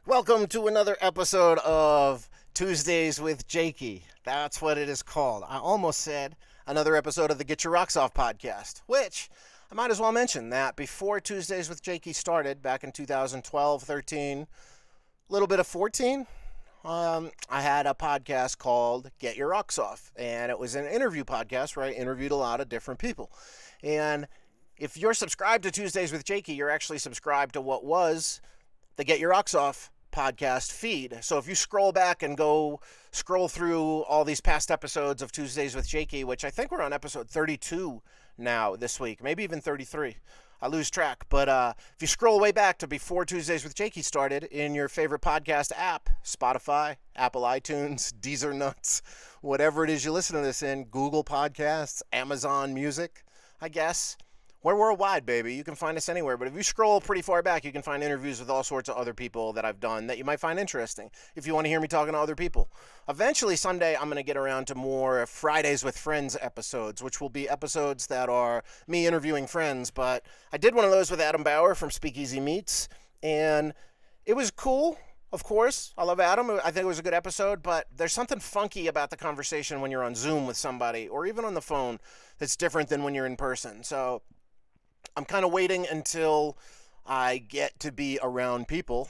Welcome to another episode of Tuesdays with Jakey. That's what it is called. I almost said another episode of the Get Your Rocks Off podcast, which I might as well mention that before Tuesdays with Jakey started back in 2012, 13, a little bit of 14, I had a podcast called Get Your Rocks Off, and it was an interview podcast where I interviewed a lot of different people. And if you're subscribed to Tuesdays with Jakey, you're actually subscribed to what was the Get Your Rocks Off podcast feed. So if you scroll back and go scroll through all these past episodes of Tuesdays with Jakey, which I think we're on episode 32 now this week, maybe even 33. I lose track. But if you scroll way back to before Tuesdays with Jakey started in your favorite podcast app, Spotify, Apple iTunes, Deezer Nuts, whatever it is you listen to this in, Google Podcasts, Amazon Music, I guess. We're worldwide, baby. You can find us anywhere. But if you scroll pretty far back, you can find interviews with all sorts of other people that I've done that you might find interesting if you want to hear me talking to other people. Eventually, someday, I'm going to get around to more Fridays with Friends episodes, which will be episodes that are me interviewing friends. But I did one of those with Adam Bauer from Speakeasy Meats, and it was cool. Of course, I love Adam. I think it was a good episode, but there's something funky about the conversation when you're on Zoom with somebody or even on the phone that's different than when you're in person. So I'm kind of waiting until I get to be around people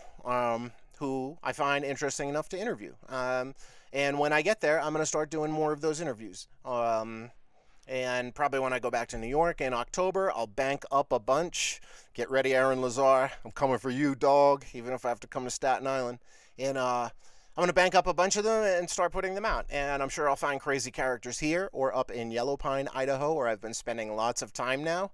who I find interesting enough to interview. And when I get there, I'm going to start doing more of those interviews. And probably when I go back to New York in October, I'll bank up a bunch. Get ready, Aaron Lazar. I'm coming for you, dog, even if I have to come to Staten Island. And I'm going to bank up a bunch of them and start putting them out. And I'm sure I'll find crazy characters here or up in Yellow Pine, Idaho, where I've been spending lots of time now.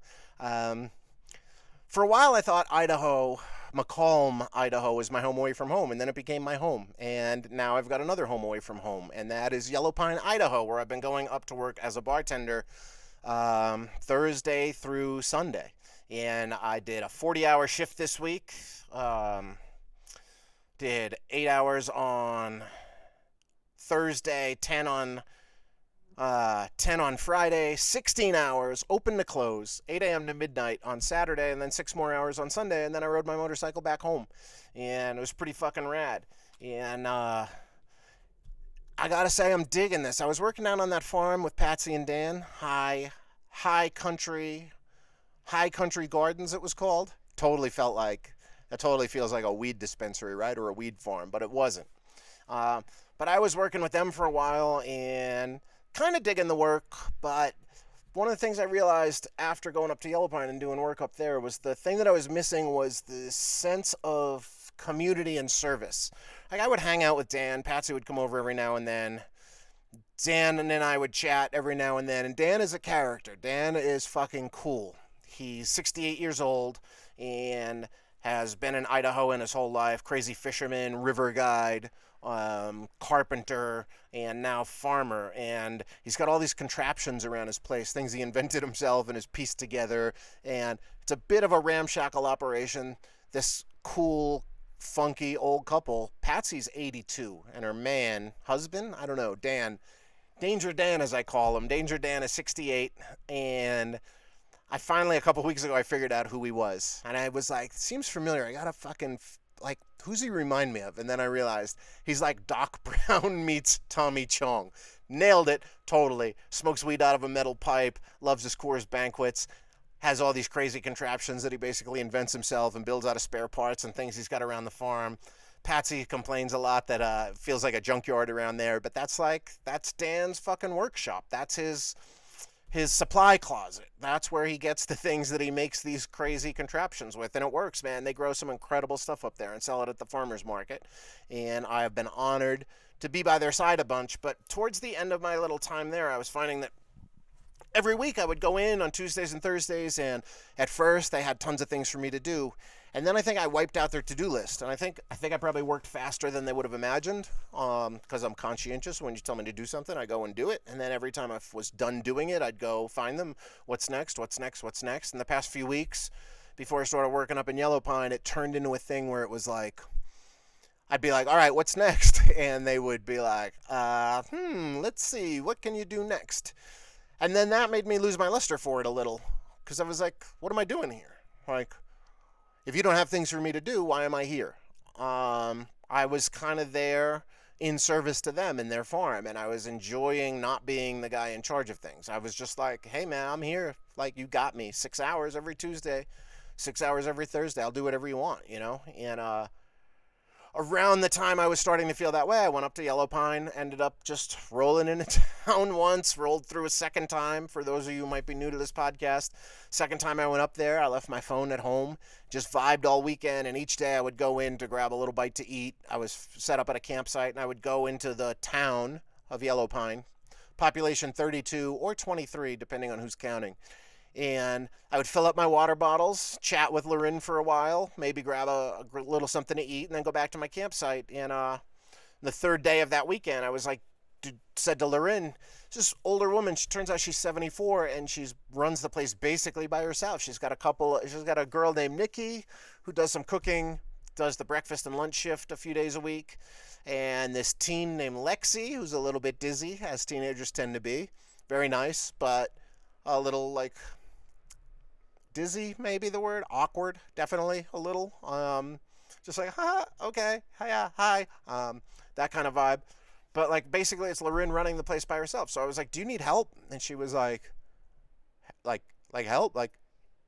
For a while, I thought McComb, Idaho, was my home away from home, and then it became my home. And now I've got another home away from home, and that is Yellow Pine, Idaho, where I've been going up to work as a bartender Thursday through Sunday. And I did a 40-hour shift this week. Did 8 hours on Thursday, 10 on Friday, 16 hours, open to close, 8 a.m. to midnight on Saturday, and then 6 more hours on Sunday, and then I rode my motorcycle back home, and it was pretty fucking rad. And I gotta say, I'm digging this. I was working down on that farm with Patsy and Dan, High Country Gardens, it was called. It totally feels like a weed dispensary, right, or a weed farm, but it wasn't. But I was working with them for a while, and kind of digging the work, but one of the things I realized after going up to Yellow Pine and doing work up there was the thing that I was missing was the sense of community and service. Like, I would hang out with Dan, Patsy would come over every now and then, Dan and then I would chat every now and then, and Dan is a character. Dan is fucking cool. He's 68 years old and has been in Idaho in his whole life, crazy fisherman, river guide, carpenter, and now farmer. And he's got all these contraptions around his place, things he invented himself and has pieced together. And it's a bit of a ramshackle operation. This cool, funky old couple, Patsy's 82, and her husband, I don't know, Dan, Danger Dan as I call him. Danger Dan is 68, and I finally, a couple weeks ago, I figured out who he was. And I was like, seems familiar. I gotta fucking, like, who's he remind me of? And then I realized he's like Doc Brown meets Tommy Chong. Nailed it, totally. Smokes weed out of a metal pipe, loves his Coors banquets, has all these crazy contraptions that he basically invents himself and builds out of spare parts and things he's got around the farm. Patsy complains a lot that it feels like a junkyard around there, but that's Dan's fucking workshop. That's his supply closet. That's where he gets the things that he makes these crazy contraptions with. And it works, man. They grow some incredible stuff up there and sell it at the farmer's market. And I have been honored to be by their side a bunch. But towards the end of my little time there, I was finding that every week I would go in on Tuesdays and Thursdays, and at first they had tons of things for me to do. And then I think I wiped out their to-do list. And I think I probably worked faster than they would have imagined, because I'm conscientious. When you tell me to do something, I go and do it. And then every time I was done doing it, I'd go find them. What's next? In the past few weeks, before I started working up in Yellow Pine, it turned into a thing where it was like, I'd be like, all right, what's next? And they would be like, let's see, what can you do next? And then that made me lose my luster for it a little, because I was like, what am I doing here? Like, if you don't have things for me to do, why am I here? I was kind of there in service to them in their farm, and I was enjoying not being the guy in charge of things. I was just like, hey man, I'm here. Like, you got me. 6 hours every Tuesday, 6 hours every Thursday. I'll do whatever you want, you know? And around the time I was starting to feel that way, I went up to Yellow Pine, ended up just rolling into town once, rolled through a second time. For those of you who might be new to this podcast, second time I went up there, I left my phone at home, just vibed all weekend, and each day I would go in to grab a little bite to eat. I was set up at a campsite, and I would go into the town of Yellow Pine, population 32 or 23, depending on who's counting. And I would fill up my water bottles, chat with Lorin for a while, maybe grab a little something to eat, and then go back to my campsite. And the third day of that weekend, I was like, said to Lorin, this older woman, she turns out she's 74, and she runs the place basically by herself. She's got a girl named Nikki who does some cooking, does the breakfast and lunch shift a few days a week, and this teen named Lexi, who's a little bit dizzy, as teenagers tend to be. Very nice, but a little like dizzy, maybe the word. Awkward, definitely a little. Just like, okay, hiya, hi, that kind of vibe. But like, basically, it's Lorin running the place by herself. So I was like, do you need help? And she was like help? Like,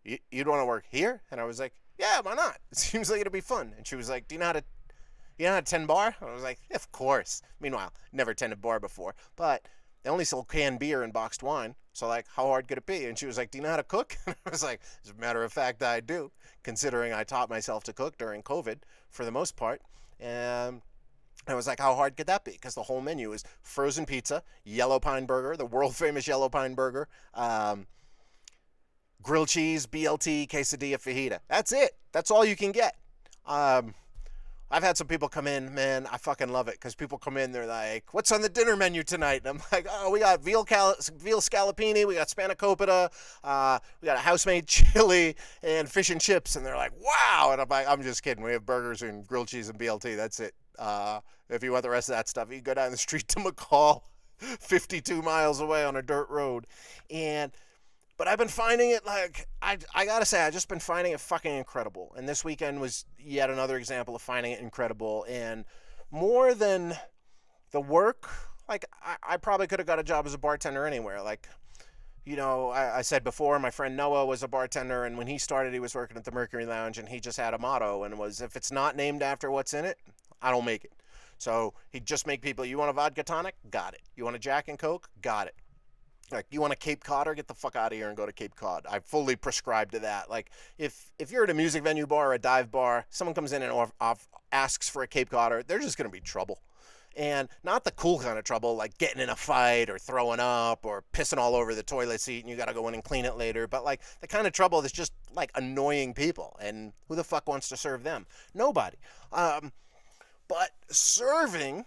you'd want to work here? And I was like, yeah, why not? It seems like it'd be fun. And she was like, do you know how to tend bar? And I was like, yeah, of course. Meanwhile, never tended bar before, but they only sell canned beer and boxed wine. So, like, how hard could it be? And she was like, do you know how to cook? And I was like, as a matter of fact, I do, considering I taught myself to cook during COVID for the most part. And I was like, how hard could that be? Because the whole menu is frozen pizza, Yellow Pine burger, the world-famous Yellow Pine burger, grilled cheese, BLT, quesadilla, fajita. That's it. That's all you can get. I've had some people come in, man, I fucking love it, because people come in, they're like, what's on the dinner menu tonight? And I'm like, oh, we got veal scallopini, we got spanakopita, we got a house-made chili, and fish and chips. And they're like, wow. And I'm like, I'm just kidding. We have burgers and grilled cheese and BLT. That's it. If you want the rest of that stuff, you go down the street to McCall, 52 miles away on a dirt road. But I've been finding it, like, I gotta say, I've just been finding it fucking incredible. And this weekend was yet another example of finding it incredible. And more than the work, like, I probably could have got a job as a bartender anywhere. Like, you know, I said before, my friend Noah was a bartender, and when he started, he was working at the Mercury Lounge, and he just had a motto, and it was, if it's not named after what's in it, I don't make it. So he'd just make people, you want a vodka tonic? Got it. You want a Jack and Coke? Got it. Like, you want a Cape Codder? Get the fuck out of here and go to Cape Cod. I fully prescribe to that. Like, if you're at a music venue bar or a dive bar, someone comes in and asks for a Cape Codder, they're just going to be trouble. And not the cool kind of trouble, like getting in a fight or throwing up or pissing all over the toilet seat and you got to go in and clean it later. But, like, the kind of trouble that's just, like, annoying people. And who the fuck wants to serve them? Nobody. But serving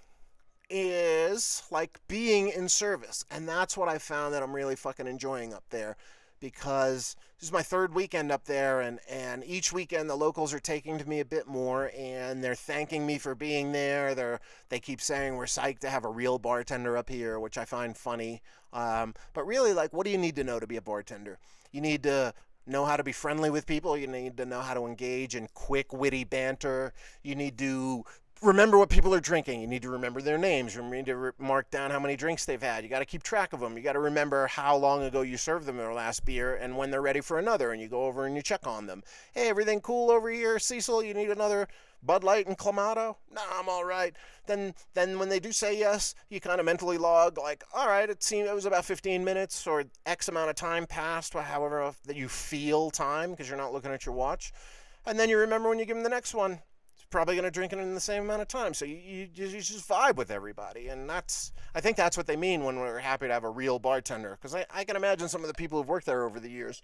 is like being in service, and that's what I found that I'm really fucking enjoying up there, because this is my third weekend up there, and each weekend the locals are taking to me a bit more, and they're thanking me for being there. They keep saying we're psyched to have a real bartender up here, which I find funny. But really, like, what do you need to know to be a bartender? You need to know how to be friendly with people. You need to know how to engage in quick, witty banter. You need to remember what people are drinking. You need to remember their names. You need to mark down how many drinks they've had. You got to keep track of them. You got to remember how long ago you served them their last beer and when they're ready for another. And you go over and you check on them. Hey, everything cool over here, Cecil? You need another Bud Light and Clamato? Nah, I'm all right. Then when they do say yes, you kind of mentally log, like, all right, it was about 15 minutes or X amount of time passed, however that you feel time, because you're not looking at your watch. And then you remember when you give them the next one, probably going to drink it in the same amount of time. So you just vibe with everybody. And I think that's what they mean when we're happy to have a real bartender. Because I can imagine some of the people who've worked there over the years,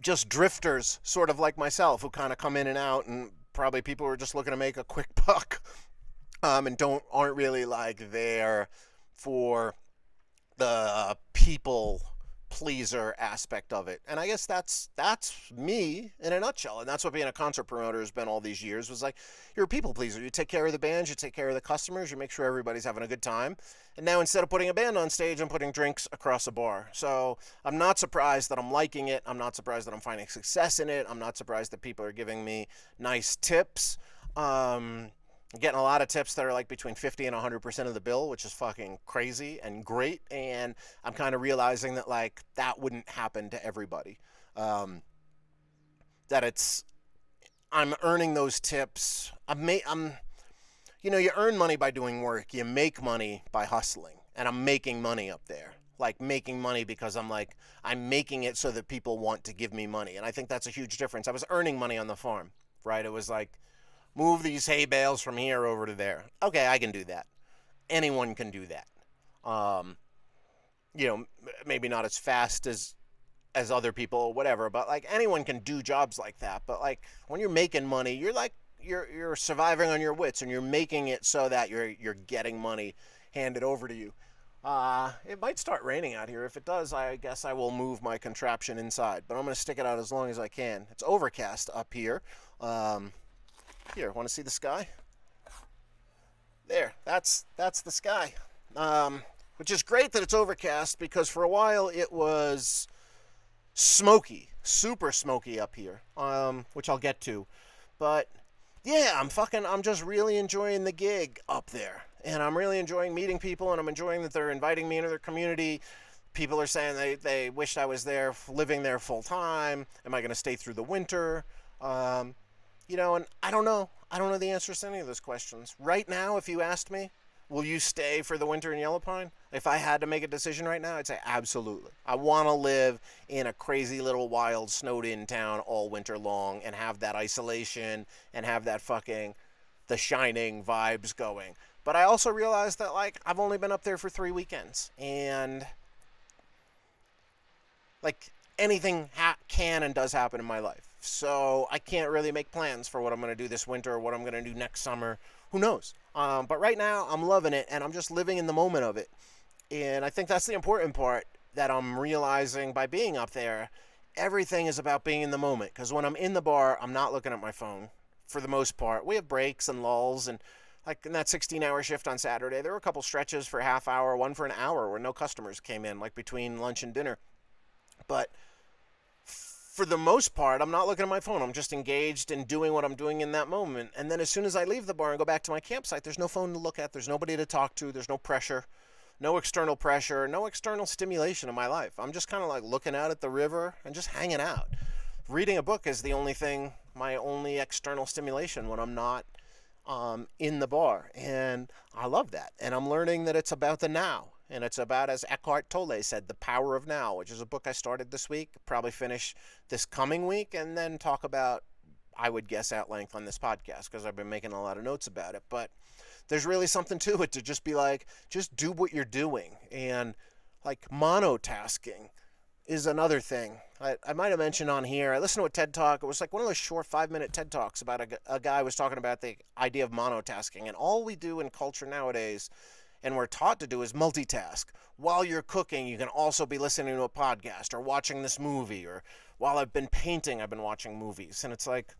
just drifters, sort of like myself, who kind of come in and out, and probably people who are just looking to make a quick buck, and aren't really like there for the people pleaser aspect of it. And I guess that's me in a nutshell. And that's what being a concert promoter has been all these years, was like, you're a people pleaser. You take care of the bands, you take care of the customers, you make sure everybody's having a good time. And now instead of putting a band on stage, I'm putting drinks across a bar. So I'm not surprised that I'm liking it. I'm not surprised that I'm finding success in it. I'm not surprised that people are giving me nice tips. I'm getting a lot of tips that are like between 50 and 100% of the bill, which is fucking crazy and great. And I'm kind of realizing that like that wouldn't happen to everybody. Um, that I'm earning those tips. I'm you earn money by doing work. You make money by hustling. And I'm making money up there. Like making money because I'm making it so that people want to give me money. And I think that's a huge difference. I was earning money on the farm, right? It was like, move these hay bales from here over to there. Okay, I can do that. Anyone can do that. Um, maybe not as fast as other people or whatever, but like anyone can do jobs like that. But like when you're making money, you're surviving on your wits and you're making it so that you're getting money handed over to you. It might start raining out here. If it does, I guess I will move my contraption inside. But I'm going to stick it out as long as I can. It's overcast up here. Here, want to see the sky? There, that's the sky. Which is great that it's overcast because for a while it was smoky, super smoky up here, which I'll get to. But yeah, I'm just really enjoying the gig up there. And I'm really enjoying meeting people, and I'm enjoying that they're inviting me into their community. People are saying they wished I was there, living there full time. Am I going to stay through the winter? And I don't know. I don't know the answers to any of those questions. Right now, if you asked me, will you stay for the winter in Yellow Pine? If I had to make a decision right now, I'd say absolutely. I want to live in a crazy little wild snowed in town all winter long and have that isolation and have that fucking The Shining vibes going. But I also realized that like I've only been up there for 3 weekends and like anything can and does happen in my life. So I can't really make plans for what I'm going to do this winter or what I'm going to do next summer. Who knows? But right now I'm loving it and I'm just living in the moment of it. And I think that's the important part that I'm realizing by being up there. Everything is about being in the moment. Because when I'm in the bar, I'm not looking at my phone for the most part. We have breaks and lulls. And like in that 16-hour shift on Saturday, there were a couple stretches for a half hour, one for an hour where no customers came in, like between lunch and dinner. But for the most part, I'm not looking at my phone. I'm just engaged in doing what I'm doing in that moment. And then as soon as I leave the bar and go back to my campsite, there's no phone to look at. There's nobody to talk to. There's no pressure, no external pressure, no external stimulation in my life. I'm just kind of like looking out at the river and just hanging out. Reading a book is my only external stimulation when I'm not in the bar. And I love that. And I'm learning that it's about the now. And it's about, as Eckhart Tolle said, the power of now, which is a book I started this week, probably finish this coming week, and then talk about, I would guess, at length on this podcast, because I've been making a lot of notes about it. But there's really something to it to just be like, just do what you're doing. And like monotasking is another thing. I might have mentioned on here, I listened to a TED Talk. It was like one of those short 5-minute TED Talks about a guy was talking about the idea of monotasking. And all we do in culture nowadays, and we're taught to do, is multitask. While you're cooking, you can also be listening to a podcast or watching this movie, or while I've been painting, I've been watching movies. And it's like,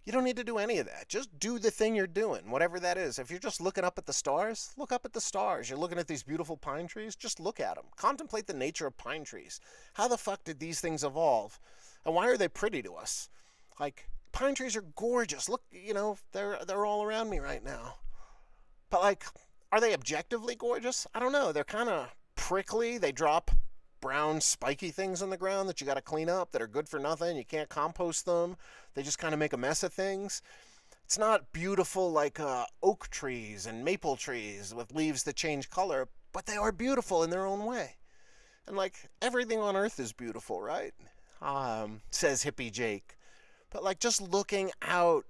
you don't need to do any of that. Just do the thing you're doing, whatever that is. If you're just looking up at the stars, look up at the stars. You're looking at these beautiful pine trees, just look at them. Contemplate the nature of pine trees. How the fuck did these things evolve? And why are they pretty to us? Like, pine trees are gorgeous. Look, they're all around me right now. But like, are they objectively gorgeous? I don't know. They're kind of prickly. They drop brown spiky things on the ground that you got to clean up, that are good for nothing. You can't compost them. They just kind of make a mess of things. It's not beautiful like oak trees and maple trees with leaves that change color, but they are beautiful in their own way. And like everything on earth is beautiful, right? Says hippie Jake. But like just looking out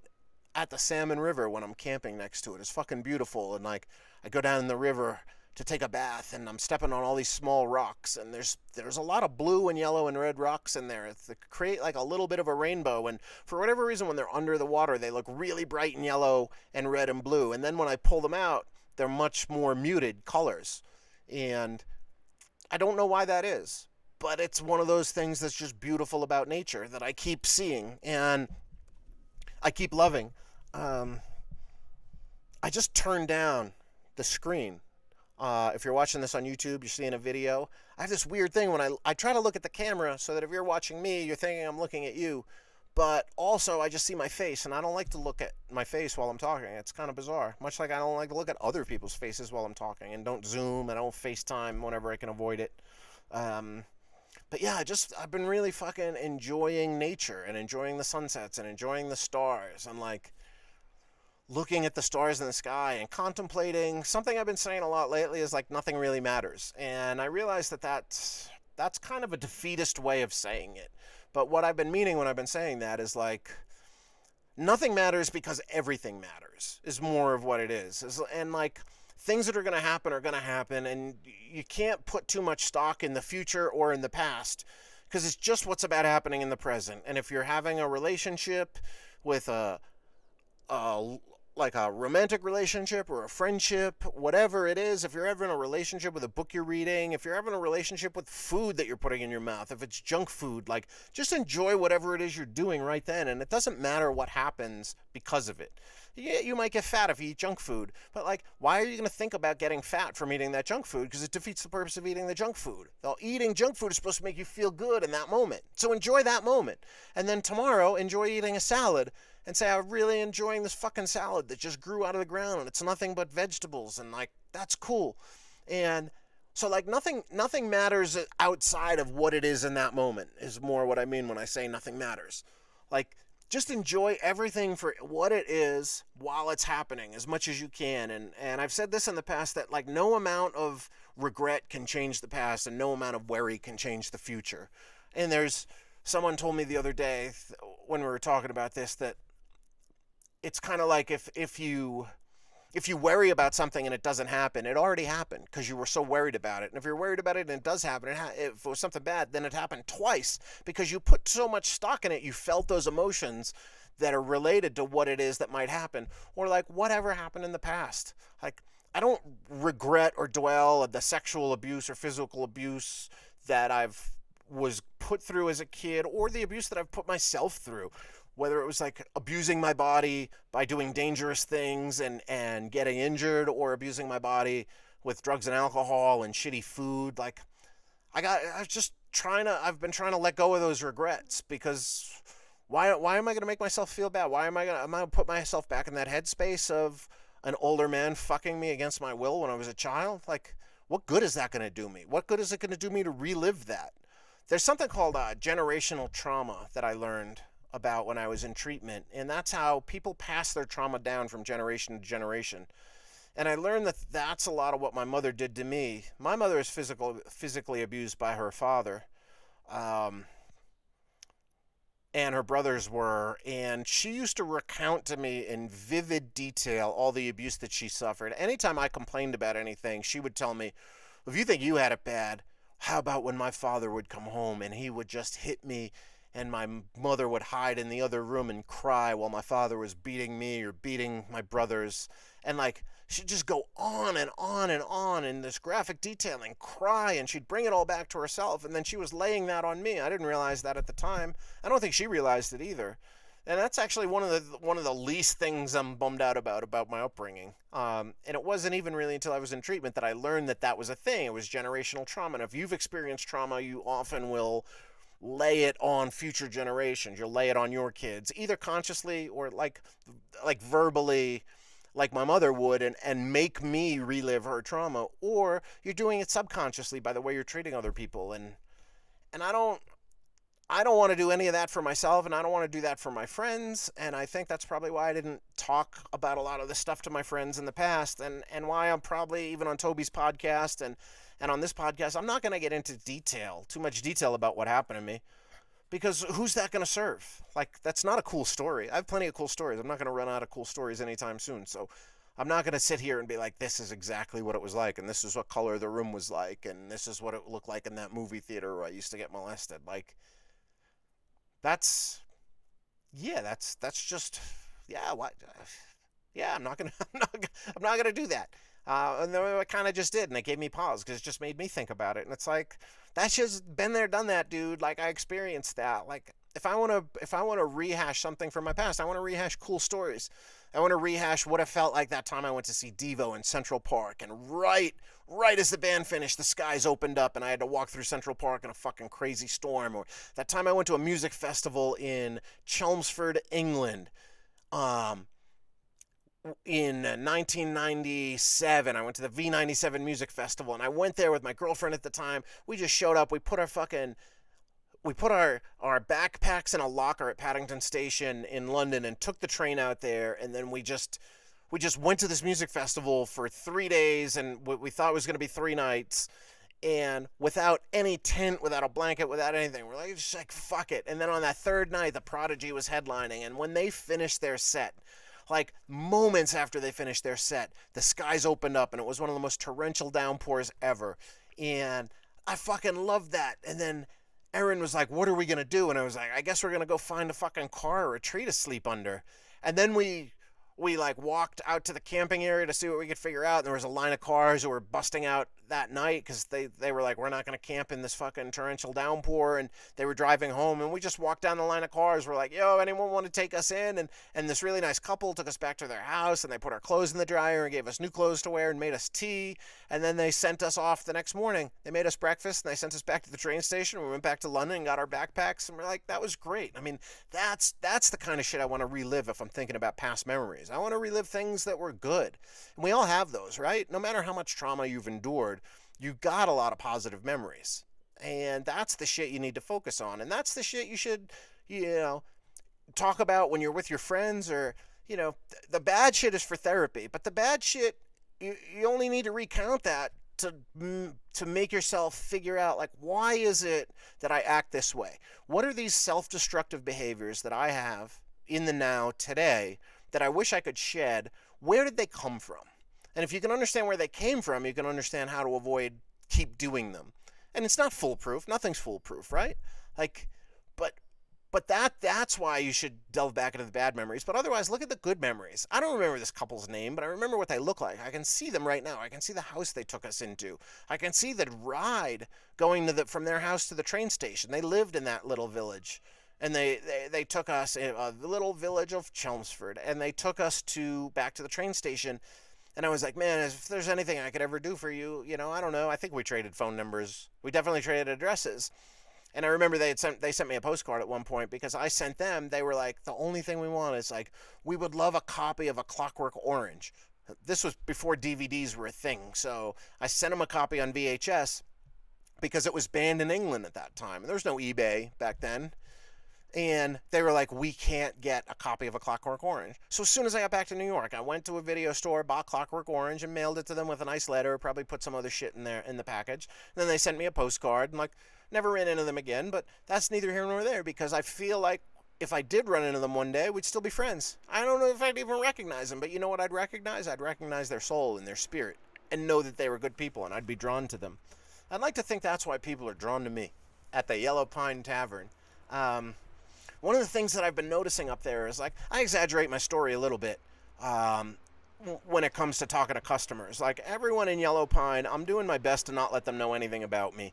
at the Salmon River when I'm camping next to it is fucking beautiful. And like I go down in the river to take a bath and I'm stepping on all these small rocks, and there's a lot of blue and yellow and red rocks in there that create like a little bit of a rainbow. And for whatever reason, when they're under the water, they look really bright and yellow and red and blue. And then when I pull them out, they're much more muted colors. And I don't know why that is, but it's one of those things that's just beautiful about nature that I keep seeing and I keep loving. I just turned down the screen. If you're watching this on YouTube, you're seeing a video. I have this weird thing when I try to look at the camera so that if you're watching me, you're thinking I'm looking at you. but also I just see my face, and I don't like to look at my face while I'm talking. It's kind of bizarre. Much like I don't like to look at other people's faces while I'm talking, and don't Zoom, and I don't FaceTime whenever I can avoid it. Um, but yeah, I've been really fucking enjoying nature and enjoying the sunsets and enjoying the stars and like looking at the stars in the sky and contemplating. Something I've been saying a lot lately is like nothing really matters, and I realize that that's kind of a defeatist way of saying it. But what I've been meaning when I've been saying that is like nothing matters because everything matters is more of what it is. And like things that are going to happen, and you can't put too much stock in the future or in the past because it's just what's about happening in the present. And if you're having a relationship with a like a romantic relationship or a friendship, whatever it is, if you're ever in a relationship with a book you're reading, if you're having a relationship with food that you're putting in your mouth, if it's junk food, like just enjoy whatever it is you're doing right then. And it doesn't matter what happens because of it. Yeah, you might get fat if you eat junk food, but like, why are you going to think about getting fat from eating that junk food? Because it defeats the purpose of eating the junk food. Well, eating junk food is supposed to make you feel good in that moment. So enjoy that moment. And then tomorrow, enjoy eating a salad and say, I'm really enjoying this fucking salad that just grew out of the ground and it's nothing but vegetables, and like that's cool. And so like nothing matters outside of what it is in that moment is more what I mean when I say nothing matters. Like just enjoy everything for what it is while it's happening as much as you can. And I've said this in the past that like no amount of regret can change the past and no amount of worry can change the future. And there's someone told me the other day when we were talking about this that it's kind of like if you worry about something and it doesn't happen, it already happened because you were so worried about it. And if you're worried about it and it does happen, if it was something bad, then it happened twice because you put so much stock in it. You felt those emotions that are related to what it is that might happen, or like whatever happened in the past. Like I don't regret or dwell on the sexual abuse or physical abuse that I've was put through as a kid, or the abuse that I've put myself through, whether it was like abusing my body by doing dangerous things and getting injured, or abusing my body with drugs and alcohol and shitty food. Like I've been trying to let go of those regrets, because why am I going to make myself feel bad? Am I going to put myself back in that headspace of an older man fucking me against my will when I was a child? Like, what good is that going to do me? What good is it going to do me to relive that? There's something called generational trauma that I learned about when I was in treatment, and that's how people pass their trauma down from generation to generation. And I learned that that's a lot of what my mother did to me. My mother is physically abused by her father, and her brothers were, and she used to recount to me in vivid detail all the abuse that she suffered. Anytime I complained about anything, she would tell me, if you think you had it bad, how about when my father would come home and he would just hit me, and my mother would hide in the other room and cry while my father was beating me or beating my brothers. And like, she'd just go on and on and on in this graphic detail and cry, and she'd bring it all back to herself, and then she was laying that on me. I didn't realize that at the time. I don't think she realized it either. And that's actually one of the least things I'm bummed out about my upbringing. And it wasn't even really until I was in treatment that I learned that that was a thing. It was generational trauma. And if you've experienced trauma, you often will lay it on future generations. You'll lay it on your kids, either consciously or like verbally, like my mother would, and make me relive her trauma, or you're doing it subconsciously by the way you're treating other people. And I don't want to do any of that for myself, and I don't want to do that for my friends. And I think that's probably why I didn't talk about a lot of this stuff to my friends in the past, and why I'm probably, even on Toby's podcast and on this podcast, I'm not going to get into too much detail about what happened to me, because who's that going to serve? Like, that's not a cool story. I have plenty of cool stories. I'm not going to run out of cool stories anytime soon. So I'm not going to sit here and be like, this is exactly what it was like, and this is what color the room was like, and this is what it looked like in that movie theater where I used to get molested. Like, that's just, yeah, what, yeah, I'm not gonna do that. And then I kind of just did, and it gave me pause because it just made me think about it. And it's like, that's just been there, done that, dude. Like, I experienced that. Like, if I want to rehash something from my past, I want to rehash cool stories. I want to rehash what it felt like that time I went to see Devo in Central Park, and right as the band finished, the skies opened up and I had to walk through Central Park in a fucking crazy storm. Or that time I went to a music festival in Chelmsford, England. Um, in 1997, I went to the V97 Music Festival, and I went there with my girlfriend at the time. We just showed up. We put our backpacks in a locker at Paddington Station in London and took the train out there, and then we just went to this music festival for 3 days, and we thought it was going to be 3 nights, and without any tent, without a blanket, without anything. We're like, just like, fuck it. And then on that third night, the Prodigy was headlining, and when they finished their set, like moments after they finished their set, the skies opened up, and it was one of the most torrential downpours ever. And I fucking loved that. And then Erin was like, what are we going to do? And I was like, I guess we're going to go find a fucking car or a tree to sleep under. And then we like walked out to the camping area to see what we could figure out. And there was a line of cars who were busting out that night because they were like, we're not going to camp in this fucking torrential downpour. And they were driving home, and we just walked down the line of cars. We're like, yo, anyone want to take us in? And this really nice couple took us back to their house, and they put our clothes in the dryer and gave us new clothes to wear and made us tea. And then they sent us off the next morning. They made us breakfast, and they sent us back to the train station. We went back to London and got our backpacks, and we're like, that was great. I mean, that's the kind of shit I want to relive if I'm thinking about past memories. I want to relive things that were good. And we all have those, right? No matter how much trauma you've endured, you got a lot of positive memories. And that's the shit you need to focus on. And that's the shit you should, talk about when you're with your friends. Or, the bad shit is for therapy. But the bad shit, you only need to recount that to make yourself figure out, like, why is it that I act this way? What are these self-destructive behaviors that I have in the now today that I wish I could shed? Where did they come from? And if you can understand where they came from, you can understand how to keep doing them. And it's not foolproof. Nothing's foolproof, right? Like, but that's why you should delve back into the bad memories. But otherwise, look at the good memories. I don't remember this couple's name, but I remember what they look like. I can see them right now. I can see the house they took us into. I can see the ride going from their house to the train station. They lived in that little village. And they took us in the little village of Chelmsford, and they took us back to the train station. And I was like, man, if there's anything I could ever do for you, I don't know. I think we traded phone numbers. We definitely traded addresses. And I remember they sent me a postcard at one point because I sent them. They were like, the only thing we want is, like, we would love a copy of A Clockwork Orange. This was before DVDs were a thing. So I sent them a copy on VHS because it was banned in England at that time. There was no eBay back then. And they were like, we can't get a copy of A Clockwork Orange. So as soon as I got back to New York, I went to a video store, bought Clockwork Orange, and mailed it to them with a nice letter. Probably put some other shit in there in the package. And then they sent me a postcard, and, like, never ran into them again. But that's neither here nor there, because I feel like if I did run into them one day, we'd still be friends. I don't know if I'd even recognize them, but you know what I'd recognize? I'd recognize their soul and their spirit and know that they were good people, and I'd be drawn to them. I'd like to think that's why people are drawn to me at the Yellow Pine Tavern. One of the things that I've been noticing up there is, like, I exaggerate my story a little bit when it comes to talking to customers. Like, everyone in Yellow Pine, I'm doing my best to not let them know anything about me.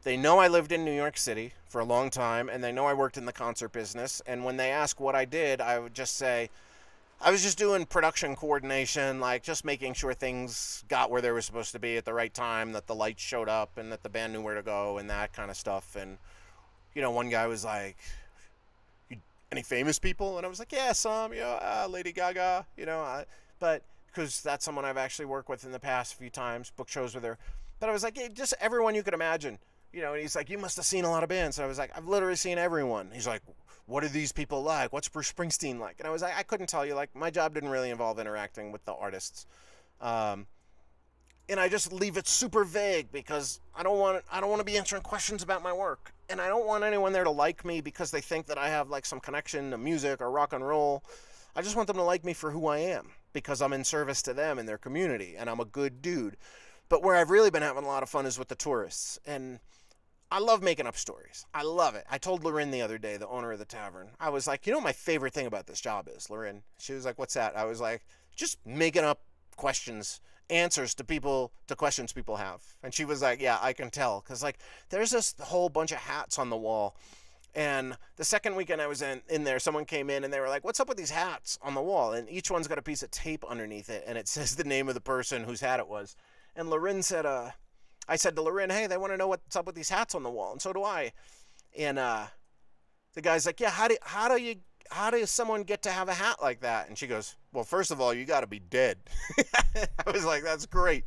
They know I lived in New York City for a long time, and they know I worked in the concert business. And when they ask what I did, I would just say, I was just doing production coordination, like just making sure things got where they were supposed to be at the right time, that the lights showed up, and that the band knew where to go, and that kind of stuff. And, one guy was like, any famous people? And I was like, yeah, some, Lady Gaga, but because that's someone I've actually worked with in the past few times, booked shows with her. But I was like, just everyone you could imagine, and he's like, you must have seen a lot of bands. And I was like, I've literally seen everyone. He's like, what are these people like? What's Bruce Springsteen like? And I was like, I couldn't tell you. Like, my job didn't really involve interacting with the artists. And I just leave it super vague because I don't want to be answering questions about my work. And I don't want anyone there to like me because they think that I have, like, some connection to music or rock and roll. I just want them to like me for who I am because I'm in service to them and their community, and I'm a good dude. But where I've really been having a lot of fun is with the tourists. And I love making up stories. I love it. I told Lorin the other day, the owner of the tavern, I was like, what my favorite thing about this job is, Lorin? She was like, what's that? I was like, just making up answers to questions people have. And she was like, yeah, I can tell. Because, like, there's this whole bunch of hats on the wall. And the second weekend I was in there, someone came in and they were like, "What's up with these hats on the wall?" And each one's got a piece of tape underneath it, and it says the name of the person whose hat it was. And Loren said, I said to Loren, "Hey, they want to know what's up with these hats on the wall," and so do I. And the guy's like, "Yeah, how does someone get to have a hat like that?" And she goes, "Well, first of all, you got to be dead." I was like, "That's great."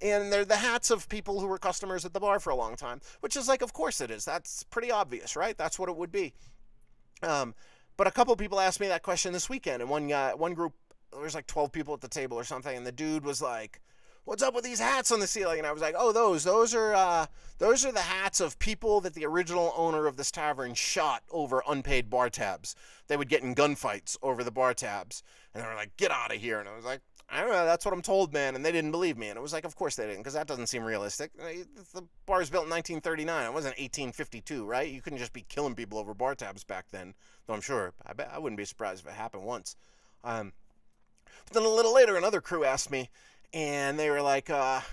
And they're the hats of people who were customers at the bar for a long time, which is like, of course it is. That's pretty obvious, right? That's what it would be. But a couple people asked me that question this weekend, and one group, there was like 12 people at the table or something, and the dude was like, "What's up with these hats on the ceiling?" And I was like, "Oh, those are the hats of people that the original owner of this tavern shot over unpaid bar tabs. They would get in gunfights over the bar tabs, and they were like, 'Get out of here!' And I was like, 'I don't know, that's what I'm told, man.' And they didn't believe me. And it was like, of course they didn't, because that doesn't seem realistic. The bar was built in 1939. It wasn't 1852, right? You couldn't just be killing people over bar tabs back then. Though I'm sure, I wouldn't be surprised if it happened once. But then a little later, another crew asked me, and they were like, "Hey,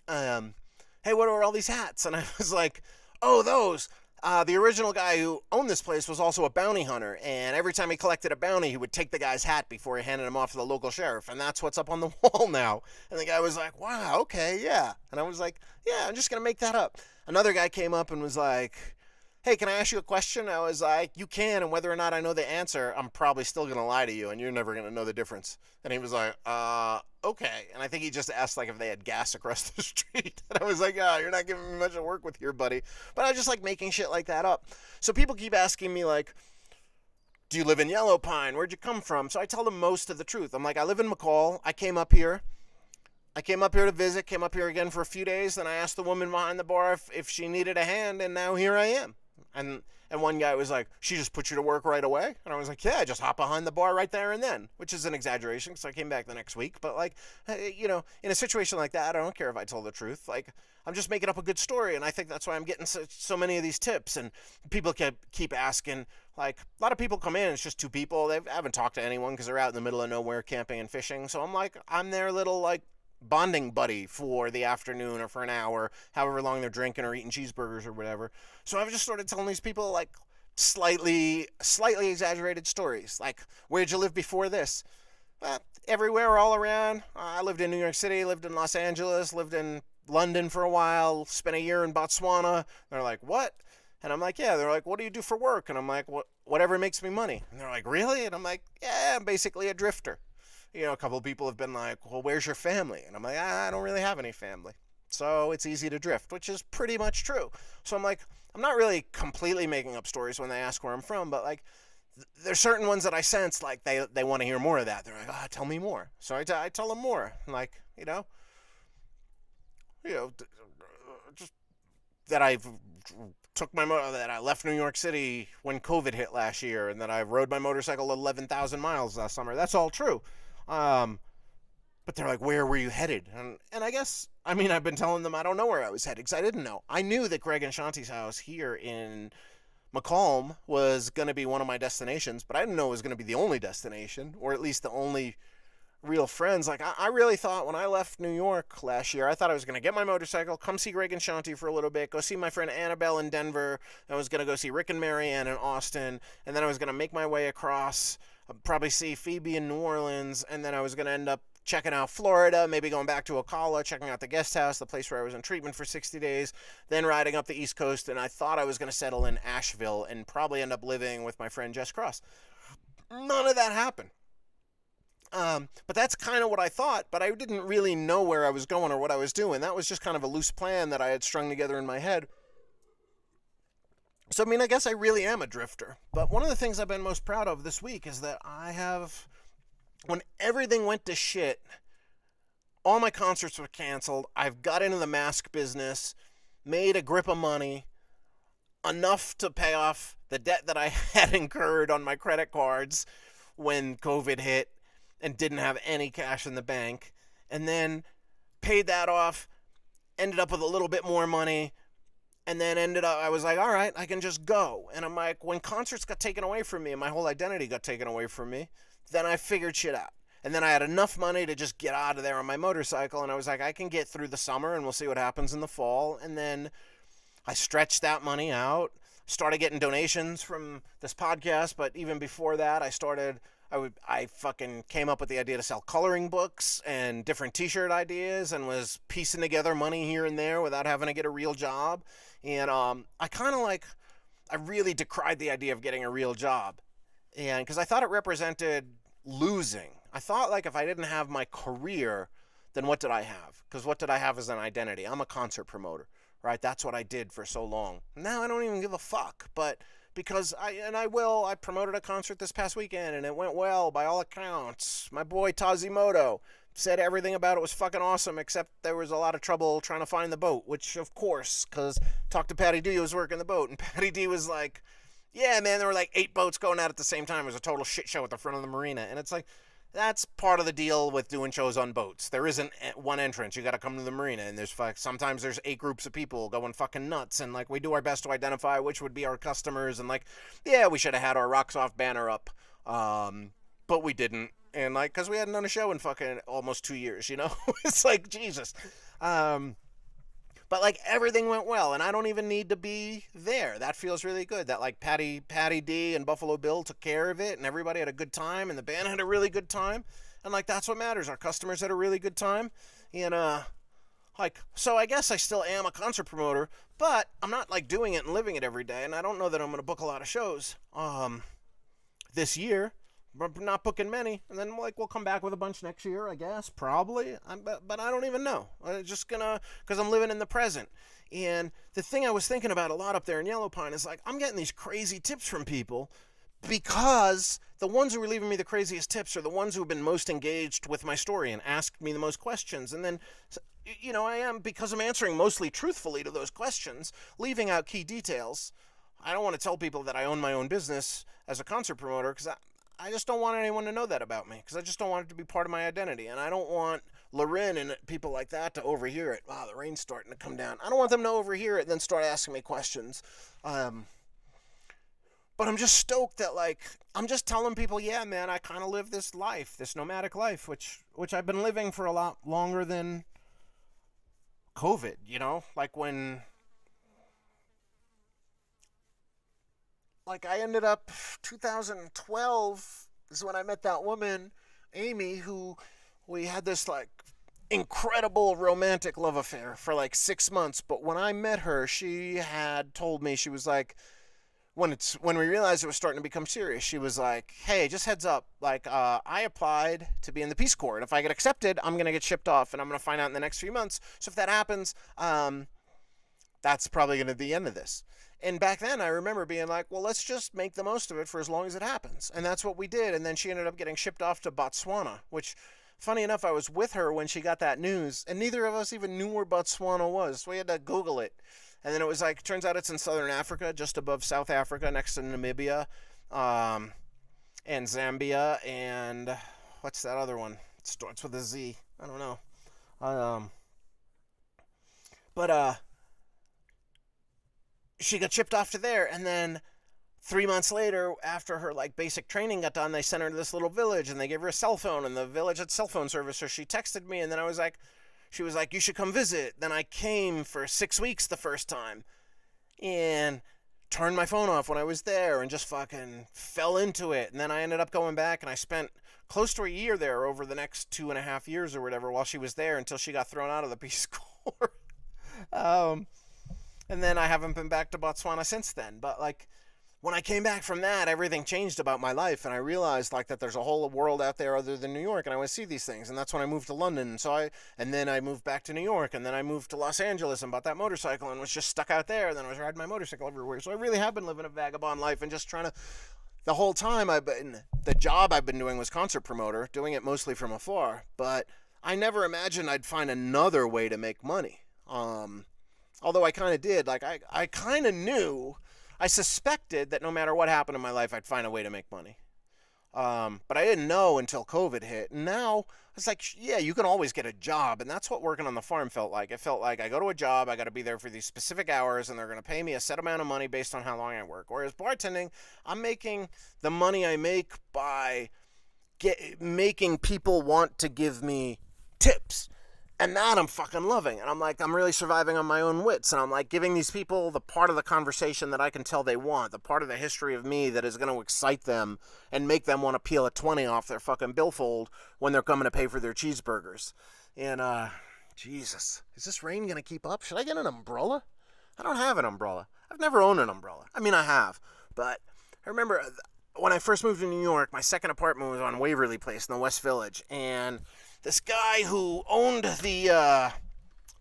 what are all these hats?" And I was like, "Oh, those. The original guy who owned this place was also a bounty hunter, and every time he collected a bounty, he would take the guy's hat before he handed him off to the local sheriff, and that's what's up on the wall now." And the guy was like, "Wow, okay, yeah." And I was like, "Yeah, I'm just going to make that up." Another guy came up and was like, "Hey, can I ask you a question?" I was like, "You can, and whether or not I know the answer, I'm probably still going to lie to you, and you're never going to know the difference." And he was like, okay. And I think he just asked, like, if they had gas across the street. And I was like, "Oh, you're not giving me much of work with here, buddy." But I just like making shit like that up. So people keep asking me, like, "Do you live in Yellow Pine? Where'd you come from?" So I tell them most of the truth. I'm like, "I live in McCall. I came up here to visit, came up here again for a few days. Then I asked the woman behind the bar if she needed a hand, and now here I am." And one guy was like, "She just put you to work right away?" And I was like, "Yeah, I just hop behind the bar right there and then," which is an exaggeration because I came back the next week. But like, in a situation like that, I don't care if I told the truth. Like, I'm just making up a good story, and I think that's why I'm getting so many of these tips. And people keep asking. Like, a lot of people come in, it's just two people. They haven't talked to anyone because they're out in the middle of nowhere camping and fishing. So I'm like, I'm their little, like, bonding buddy for the afternoon or for an hour, however long they're drinking or eating cheeseburgers or whatever. So I've just started telling these people, like, slightly exaggerated stories. Like, "Where'd you live before this?" Everywhere, all around. I lived in New York City, lived in Los Angeles, lived in London for a while, spent a year in Botswana. They're like, "What?" And I'm like, "Yeah." They're like, "What do you do for work?" And I'm like, "Whatever makes me money." And they're like, "Really?" And I'm like, "Yeah, I'm basically a drifter." A couple of people have been like, "Well, where's your family?" And I'm like, "I don't really have any family." So it's easy to drift, which is pretty much true. So I'm like, I'm not really completely making up stories when they ask where I'm from, but like, there's certain ones that I sense like they want to hear more of that. They're like, "Tell me more." So I tell them more. Like, just that that I left New York City when COVID hit last year, and that I rode my motorcycle 11,000 miles last summer. That's all true. But they're like, "Where were you headed?" And I guess, I mean, I've been telling them I don't know where I was headed because I didn't know. I knew that Greg and Shanti's house here in McComb was going to be one of my destinations, but I didn't know it was going to be the only destination, or at least the only real friends. Like, I really thought when I left New York last year, I thought I was going to get my motorcycle, come see Greg and Shanti for a little bit, go see my friend Annabelle in Denver. I was going to go see Rick and Marianne in Austin, and then I was going to make my way across, probably see Phoebe in New Orleans, and then I was going to end up checking out Florida, maybe going back to Ocala, checking out the guest house, the place where I was in treatment for 60 days, then riding up the East Coast, and I thought I was going to settle in Asheville and probably end up living with my friend Jess Cross. None of that happened. But that's kind of what I thought, but I didn't really know where I was going or what I was doing. That was just kind of a loose plan that I had strung together in my head. So, I mean, I guess I really am a drifter. But one of the things I've been most proud of this week is that when everything went to shit, all my concerts were canceled. I've got into the mask business, made a grip of money, enough to pay off the debt that I had incurred on my credit cards when COVID hit, and didn't have any cash in the bank, and then paid that off, ended up with a little bit more money, and then I was like, all right, I can just go. And I'm like, when concerts got taken away from me and my whole identity got taken away from me, then I figured shit out. And then I had enough money to just get out of there on my motorcycle, and I was like, I can get through the summer, and we'll see what happens in the fall. And then I stretched that money out, started getting donations from this podcast, but even before that, I fucking came up with the idea to sell coloring books and different t-shirt ideas and was piecing together money here and there without having to get a real job. And I really decried the idea of getting a real job. And because I thought it represented losing. I thought like if I didn't have my career, then what did I have? Because what did I have as an identity? I'm a concert promoter, right? That's what I did for so long. Now I don't even give a fuck, but because I promoted a concert this past weekend and it went well by all accounts. My boy Tazimoto said everything about it was fucking awesome, except there was a lot of trouble trying to find the boat, which of course, because talked to Patty D who was working the boat, and Patty D was like, yeah, man, there were like 8 boats going out at the same time. It was a total shit show at the front of the marina. And it's like, that's part of the deal with doing shows on boats. There isn't one entrance. You got to come to the marina, and sometimes there's 8 groups of people going fucking nuts, and like we do our best to identify which would be our customers, and like, yeah, we should have had our Rocks Off banner up, but we didn't, and like, because we hadn't done a show in fucking almost 2 years, you know? It's like, Jesus. But like everything went well, and I don't even need to be there. That feels really good. That like Patty D and Buffalo Bill took care of it, and everybody had a good time, and the band had a really good time, and like that's what matters. Our customers had a really good time, and so I guess I still am a concert promoter, but I'm not like doing it and living it every day, and I don't know that I'm gonna book a lot of shows this year. But not booking many, and then like we'll come back with a bunch next year, I guess, probably. But I don't even know. I'm just gonna, because I'm living in the present. And the thing I was thinking about a lot up there in Yellow Pine is like I'm getting these crazy tips from people because the ones who are leaving me the craziest tips are the ones who have been most engaged with my story and asked me the most questions. And then, you know, because I'm answering mostly truthfully to those questions, leaving out key details. I don't want to tell people that I own my own business as a concert promoter because I just don't want anyone to know that about me because I just don't want it to be part of my identity. And I don't want Loren and people like that to overhear it. Wow, the rain's starting to come down. I don't want them to overhear it and then start asking me questions. But I'm just stoked that, like, I'm just telling people, yeah, man, I kind of live this life, this nomadic life, which I've been living for a lot longer than COVID, you know? Like I ended up 2012 is when I met that woman, Amy, who we had this like incredible romantic love affair for like 6 months. But when I met her, she had told me, she was like, when we realized it was starting to become serious, she was like, hey, just heads up, like I applied to be in the Peace Corps, and if I get accepted, I'm gonna get shipped off, and I'm gonna find out in the next few months. So if that happens, that's probably gonna be the end of this. And back then, I remember being like, well, let's just make the most of it for as long as it happens. And that's what we did. And then she ended up getting shipped off to Botswana, which, funny enough, I was with her when she got that news. And neither of us even knew where Botswana was. So we had to Google it. And then it was like, turns out it's in southern Africa, just above South Africa, next to Namibia, and Zambia. And what's that other one? It starts with a Z. I don't know. But she got shipped off to there, and then 3 months later, after her like basic training got done, they sent her to this little village, and they gave her a cell phone, and the village had cell phone service. So she texted me, and then she was like, you should come visit. Then I came for 6 weeks the first time, and turned my phone off when I was there, and just fucking fell into it. And then I ended up going back, and I spent close to a year there over the next 2.5 years or whatever while she was there until she got thrown out of the Peace Corps. And then I haven't been back to Botswana since then. But like when I came back from that, everything changed about my life, and I realized like that there's a whole world out there other than New York, and I want to see these things. And that's when I moved to London. And then I moved back to New York, and then I moved to Los Angeles and bought that motorcycle and was just stuck out there. And then I was riding my motorcycle everywhere. So I really have been living a vagabond life and just trying to. The whole time the job I've been doing was concert promoter, doing it mostly from afar. But I never imagined I'd find another way to make money. Although I kind of did. Like, I kind of knew, I suspected that no matter what happened in my life, I'd find a way to make money. But I didn't know until COVID hit. And now, it's like, yeah, you can always get a job. And that's what working on the farm felt like. It felt like I go to a job, I got to be there for these specific hours, and they're going to pay me a set amount of money based on how long I work. Whereas bartending, I'm making the money I make by making people want to give me tips. And that I'm fucking loving. And I'm like, I'm really surviving on my own wits. And I'm like giving these people the part of the conversation that I can tell they want, the part of the history of me that is going to excite them and make them want to peel a 20 off their fucking billfold when they're coming to pay for their cheeseburgers. And, Jesus, is this rain going to keep up? Should I get an umbrella? I don't have an umbrella. I've never owned an umbrella. I mean, I have. But I remember when I first moved to New York, my second apartment was on Waverly Place in the West Village. And this guy who owned the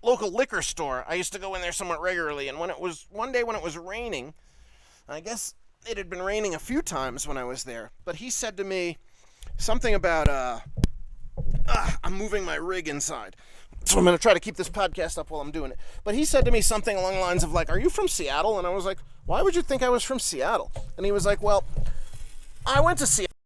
local liquor store, I used to go in there somewhat regularly. And one day when it was raining, I guess it had been raining a few times when I was there. But he said to me something about, I'm moving my rig inside. So I'm going to try to keep this podcast up while I'm doing it. But he said to me something along the lines of like, are you from Seattle? And I was like, why would you think I was from Seattle? And he was like, well, I went to Seattle.